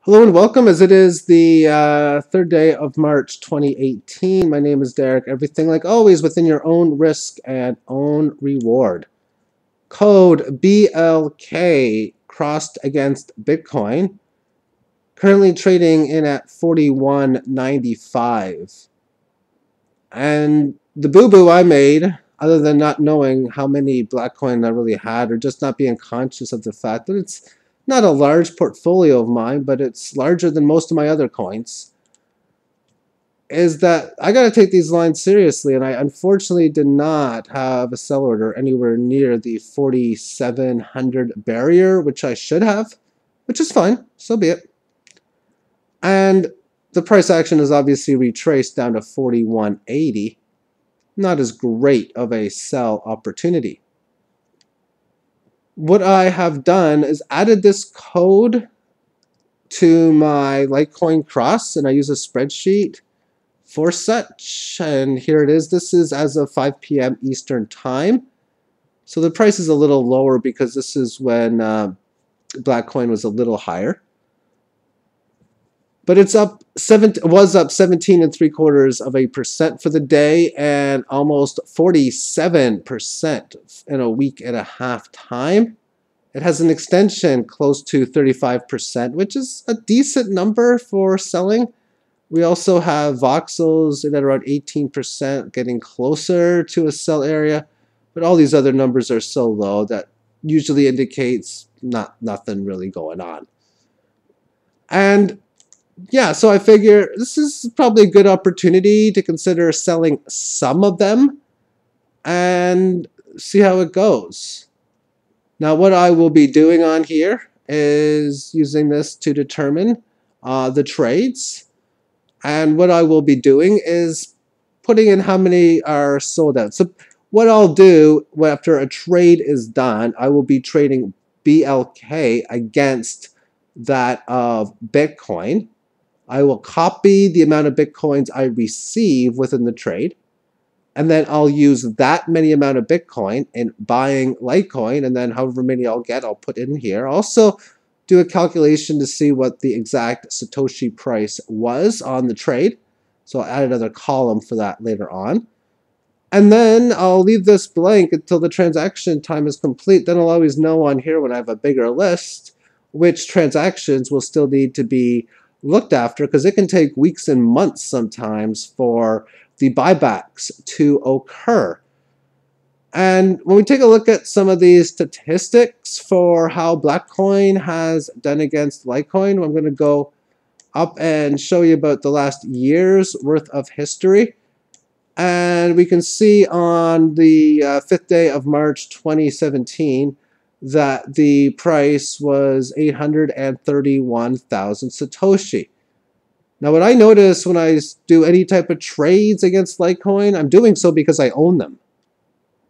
Hello and welcome, as it is the third day of March 2018. My name is Derek. Everything, like always, within your own risk and own reward. Code BLK crossed against Bitcoin. Currently trading in at 41.95. And the boo-boo I made, other than not knowing how many black coin I really had, or just not being conscious of the fact that it's not a large portfolio of mine, but it's larger than most of my other coins, is that I got to take these lines seriously, and I unfortunately did not have a sell order anywhere near the 4,700 barrier, which I should have, which is fine, so be it. And the price action is obviously retraced down to 41.80. Not as great of a sell opportunity. What I have done is added this code to my Litecoin cross, and I use a spreadsheet for such. And here it is. This is as of 5 p.m. Eastern Time. So the price is a little lower because this is when black coin was a little higher. But it's up was up 17.75% for the day, and almost 47% in a week and a half time. It has an extension close to 35%, which is a decent number for selling. We also have voxels at around 18%, getting closer to a sell area. But all these other numbers are so low that usually indicates nothing really going on. And yeah, so I figure this is probably a good opportunity to consider selling some of them and see how it goes. Now, what I will be doing on here is using this to determine the trades. And what I will be doing is putting in how many are sold out. So what I'll do after a trade is done, I will be trading BLK against that of Bitcoin. I will copy the amount of Bitcoins I receive within the trade, and then I'll use that many amount of Bitcoin in buying Litecoin, and then however many I'll get, I'll put in here. Also do a calculation to see what the exact Satoshi price was on the trade. So I'll add another column for that later on. And then I'll leave this blank until the transaction time is complete. Then I'll always know on here when I have a bigger list which transactions will still need to be looked after, because it can take weeks and months sometimes for the buybacks to occur. And when we take a look at some of these statistics for how Blackcoin has done against Litecoin, I'm going to go up and show you about the last year's worth of history. And we can see on the 5th day of March 2017 that the price was 831,000 Satoshi. Now, what I notice when I do any type of trades against Litecoin, I'm doing so because I own them.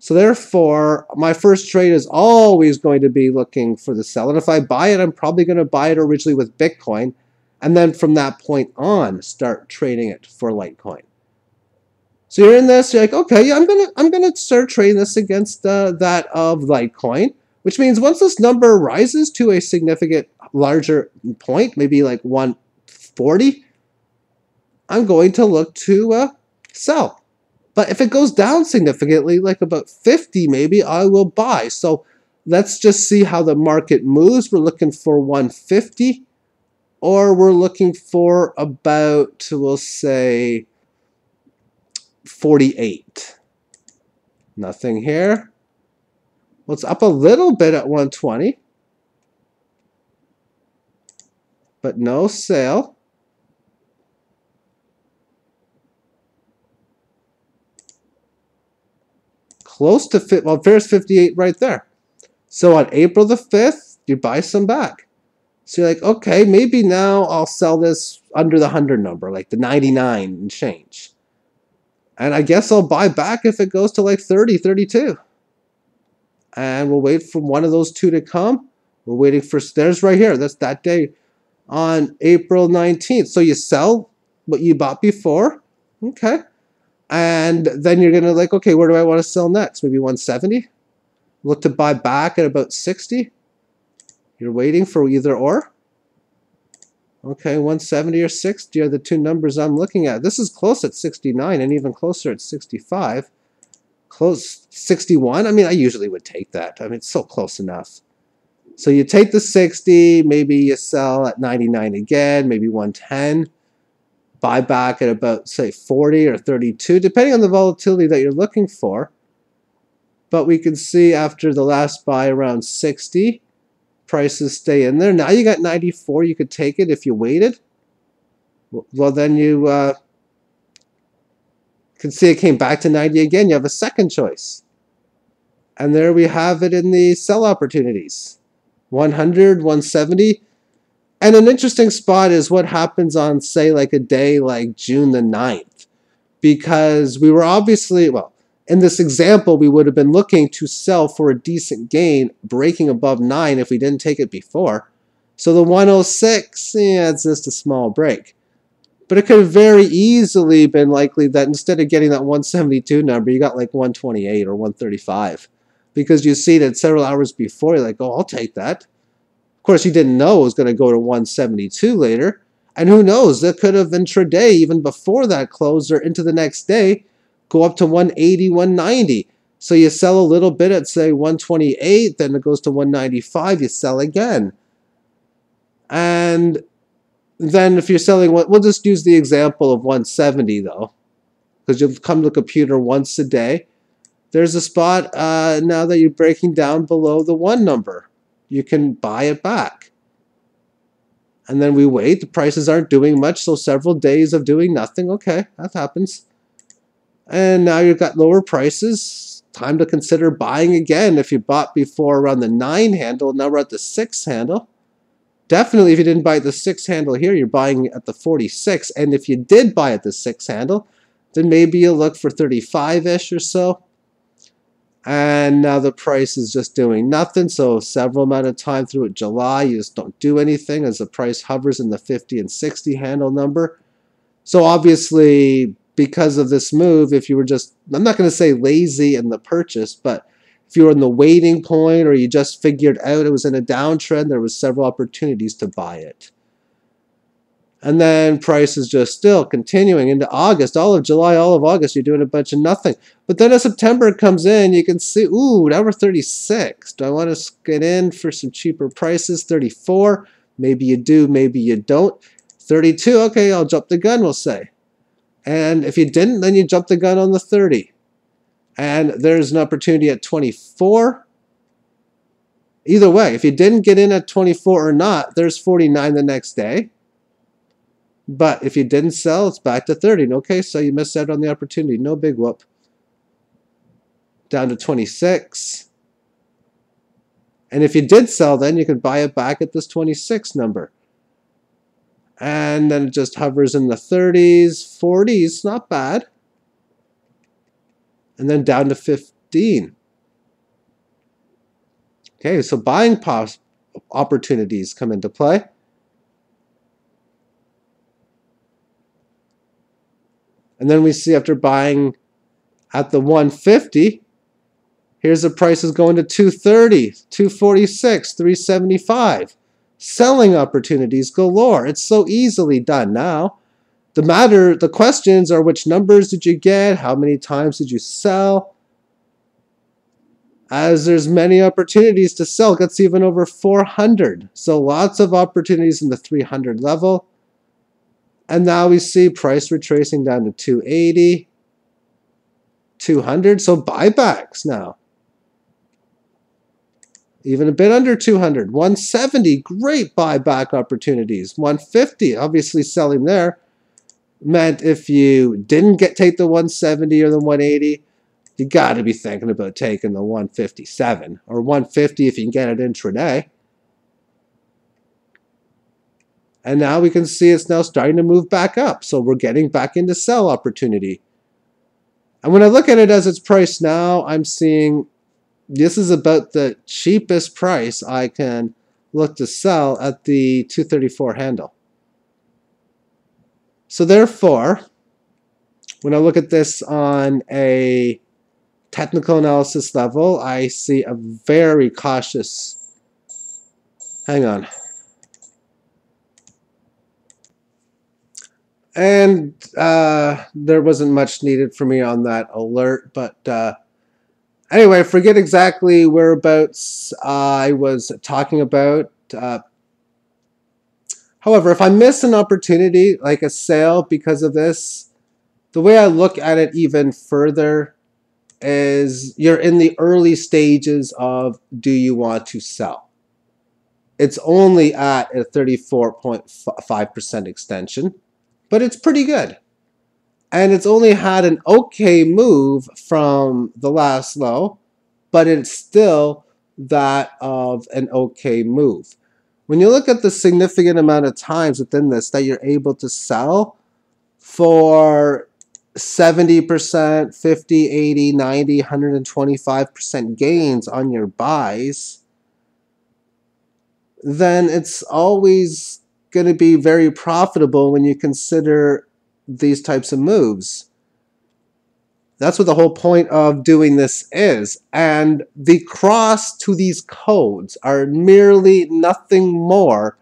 So therefore, my first trade is always going to be looking for the sell. And if I buy it, I'm probably going to buy it originally with Bitcoin, and then from that point on, start trading it for Litecoin. So you're in this, you're like, okay, yeah, I'm gonna start trading this against that of Litecoin, which means once this number rises to a significant larger point, maybe like 140, I'm going to look to sell. But if it goes down significantly, like about 50 maybe, I will buy. So let's just see how the market moves. We're looking for 150, or we're looking for about, we'll say, 48. Nothing here. Well, it's up a little bit at 120, but no sale. Close to fit. Well, there's 58 right there. So on April the 5th, you buy some back. So you're like, okay, maybe now I'll sell this under the 100 number, like the 99 and change. And I guess I'll buy back if it goes to like 30, 32. And we'll wait for one of those two to come. We're waiting for, there's right here. That's that day on April 19th. So you sell what you bought before. Okay. And then you're going to like, okay, where do I want to sell next? Maybe 170. Look to buy back at about 60. You're waiting for either or. Okay, 170 or 60 are the two numbers I'm looking at. This is close at 69 and even closer at 65. Close 61. I mean, I usually would take that. I mean, it's so close enough. So you take the 60, maybe you sell at 99 again, maybe 110. Buy back at about, say, 40 or 32, depending on the volatility that you're looking for. But we can see after the last buy around 60, prices stay in there. Now you got 94. You could take it if you waited. Well, then you can see it came back to 90 again. You have a second choice. And there we have it in the sell opportunities. 100, 170. And an interesting spot is what happens on, say, like a day like June the 9th. Because we were obviously, well, in this example, we would have been looking to sell for a decent gain, breaking above 9 if we didn't take it before. So the 106, yeah, it's just a small break. But it could have very easily been likely that instead of getting that 172 number, you got like 128 or 135. Because you see that several hours before, you're like, oh, I'll take that. Of course, you didn't know it was going to go to 172 later. And who knows, that could have intraday, even before that close or into the next day, go up to 180, 190. So you sell a little bit at, say, 128, then it goes to 195, you sell again. And then if you're selling, we'll just use the example of 170, though, because you'll come to the computer once a day. There's a spot now that you're breaking down below the 1 number. You can buy it back. And then we wait. The prices aren't doing much, so several days of doing nothing. Okay, that happens. And now you've got lower prices. Time to consider buying again. If you bought before around the 9 handle, now we're at the 6 handle. Definitely, if you didn't buy at the 6 handle here, you're buying at the 46. And if you did buy at the 6 handle, then maybe you'll look for 35-ish or so. And now the price is just doing nothing. So several amount of time through July, you just don't do anything as the price hovers in the 50 and 60 handle number. So obviously, because of this move, if you were just, I'm not going to say lazy in the purchase, but if you were in the waiting point or you just figured out it was in a downtrend, there was several opportunities to buy it. And then price is just still continuing into August. All of July, all of August, you're doing a bunch of nothing. But then as September comes in, you can see, ooh, now we're 36. Do I want to get in for some cheaper prices? 34. Maybe you do, maybe you don't. 32, okay, I'll jump the gun, we'll say. And if you didn't, then you jump the gun on the 30. And there's an opportunity at 24. Either way, if you didn't get in at 24 or not, there's 49 the next day. But if you didn't sell, it's back to 30. Okay, so you missed out on the opportunity. No big whoop. Down to 26. And if you did sell, then you could buy it back at this 26 number. And then it just hovers in the 30s, 40s, not bad. And then down to 15. Okay, so buying opportunities come into play. And then we see after buying at the 150, here's the prices going to 230, 246, 375. Selling opportunities galore. It's so easily done now. The questions are, which numbers did you get? How many times did you sell? As there's many opportunities to sell, it gets even over 400. So lots of opportunities in the 300 level. And now we see price retracing down to 280, 200. So buybacks now. Even a bit under 200. 170, great buyback opportunities. 150, obviously selling there. Meant if you didn't take the 170 or the 180, you got to be thinking about taking the 157 or 150 if you can get it intraday. And now we can see it's now starting to move back up. So we're getting back into sell opportunity. And when I look at it as it's priced now, I'm seeing this is about the cheapest price I can look to sell at the 234 handle. So therefore, when I look at this on a technical analysis level, I see a very cautious, hang on. And there wasn't much needed for me on that alert, but anyway, I forget exactly whereabouts I was talking about. However, if I miss an opportunity, like a sale because of this, the way I look at it even further is you're in the early stages of, do you want to sell? It's only at a 34.5% extension, but it's pretty good. And it's only had an okay move from the last low, but it's still that of an okay move. When you look at the significant amount of times within this that you're able to sell for 70%, 50, 80, 90, 125% gains on your buys, then it's always going to be very profitable when you consider these types of moves. That's what the whole point of doing this is. And the cross to these codes are merely nothing more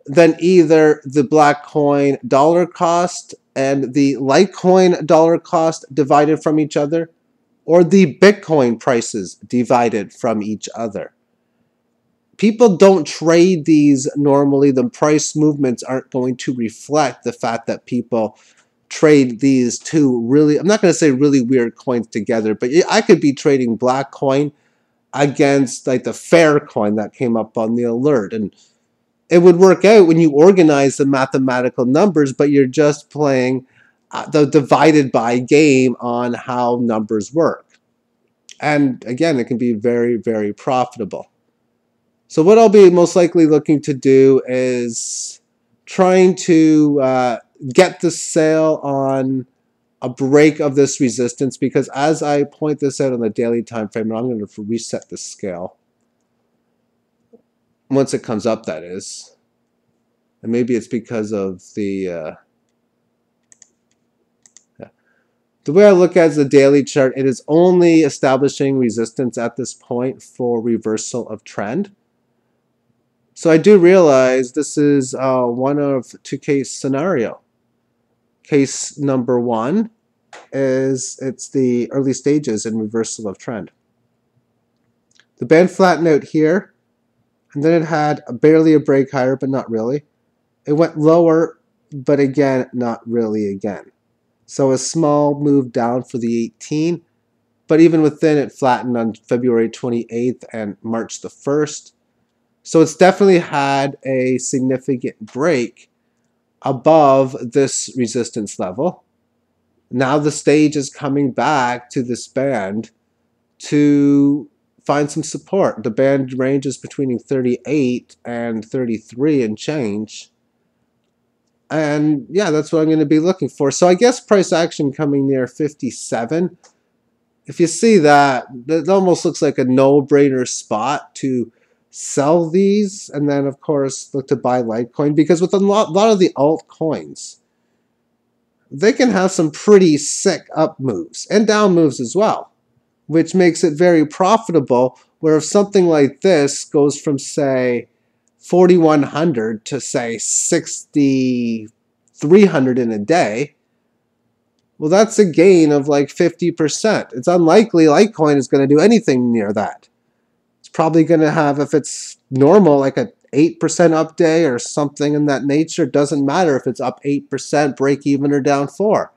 than either the black coin dollar cost and the Litecoin dollar cost divided from each other, or the Bitcoin prices divided from each other. People don't trade these normally. The price movements aren't going to reflect the fact that people trade these two really, I'm not going to say really weird coins together, but I could be trading black coin against like the fair coin that came up on the alert, and it would work out when you organize the mathematical numbers, but you're just playing the divided by game on how numbers work. And again, it can be very, very profitable. So what I'll be most likely looking to do is trying to get the sale on a break of this resistance, because as I point this out on the daily time frame, I'm going to reset the scale once it comes up, that is. And maybe it's because of the way I look at the daily chart, it is only establishing resistance at this point for reversal of trend. So I do realize this is one of two case scenario. Case number one is it's the early stages in reversal of trend. The band flattened out here, and then it had barely a break higher, but not really. It went lower, but again, not really again. So a small move down for the 18, but even within it flattened on February 28th and March the 1st. So it's definitely had a significant break above this resistance level. Now the stage is coming back to this band to find some support. The band ranges between 38 and 33 and change. And yeah, that's what I'm going to be looking for. So I guess price action coming near 57. If you see that, it almost looks like a no-brainer spot to sell these, and then of course look to buy Litecoin, because with a lot of the altcoins, they can have some pretty sick up moves and down moves as well, which makes it very profitable, where if something like this goes from say 4,100 to say 6,300 in a day, well, that's a gain of like 50%. It's unlikely Litecoin is going to do anything near that. It's probably going to have, if it's normal, like a 8% up day or something in that nature. Doesn't matter if it's up 8%, break even, or down 4%,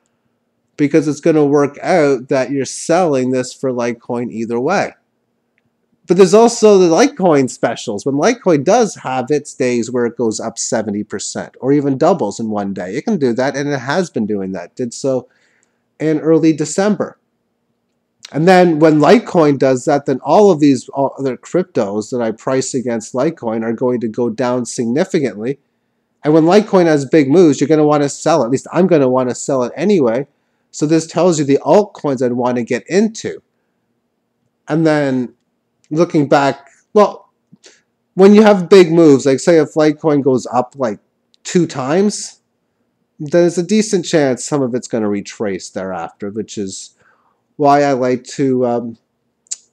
because it's going to work out that you're selling this for Litecoin either way. But there's also the Litecoin specials. When Litecoin does have its days where it goes up 70% or even doubles in one day, it can do that, and it has been doing that. Did so in early December. And then when Litecoin does that, then all of these other cryptos that I price against Litecoin are going to go down significantly. And when Litecoin has big moves, you're going to want to sell it. At least I'm going to want to sell it anyway. So this tells you the altcoins I'd want to get into. And then looking back, well, when you have big moves, like say if Litecoin goes up like 2 times, there's a decent chance some of it's going to retrace thereafter, which is why I like to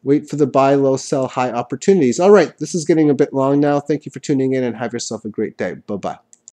wait for the buy low, sell high opportunities. All right, this is getting a bit long now. Thank you for tuning in, and have yourself a great day. Bye-bye.